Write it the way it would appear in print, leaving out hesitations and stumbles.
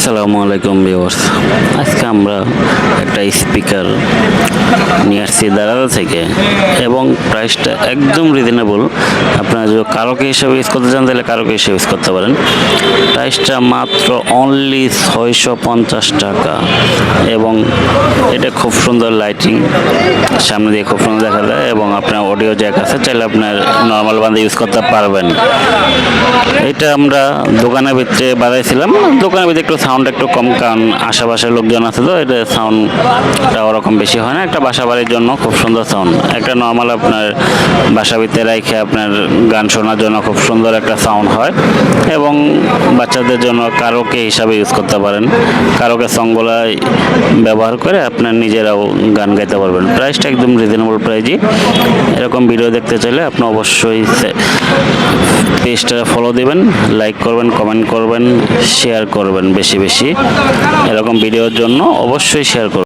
আসসালামু আলাইকুম ভিউয়ার্স। আজকে আমরা একটা স্পিকার নিয়ে আসছি দারাদা থেকে এবং প্রাইসটা একদম রিজনেবল। আপনারা যদি কারোকে হিসেবে ইউজ করতে চান তাহলে কারোকে হিসেবে ইউজ করতে পারেন। প্রাইসটা মাত্র অনলি 650 টাকা এবং এটা খুব সুন্দর লাইটিং, সামনে দিয়ে খুব সুন্দর দেখা যায় এবং আপনার অডিও জ্যাক আছে, চাইলে আপনার নর্মাল বান্ধে ইউজ করতে পারবেন। এটা আমরা দোকানের ভিতরে বাজাইছিলাম, দোকানের ভিতরে একটু সাউন্ড একটু কম, কারণ আশেপাশের লোকজন আছে তো এটা সাউন্ডটা ওরকম বেশি হয় না। একটা বাসা বাড়ির জন্য খুব সুন্দর সাউন্ড, একটা নর্মাল আপনার বাসা ভিতরে রেখে আপনার গান শোনার জন্য খুব সুন্দর একটা সাউন্ড হয় এবং বাচ্চাদের জন্য কারোকে হিসাবে ইউজ করতে পারেন। কারোকে সঙ্গগুলা ব্যবহার করে আপনার নিজেরাও গান গাইতে পারবেন। প্রাইসটা একদম রিজনেবল প্রাইজই। এরকম ভিডিও দেখতে চাইলে আপনি অবশ্যই পেজটা ফলো দেবেন, লাইক করবেন, কমেন্ট করবেন, শেয়ার করবেন বেশি বেশি। এরকম ভিডিওর জন্য অবশ্যই শেয়ার করবেন।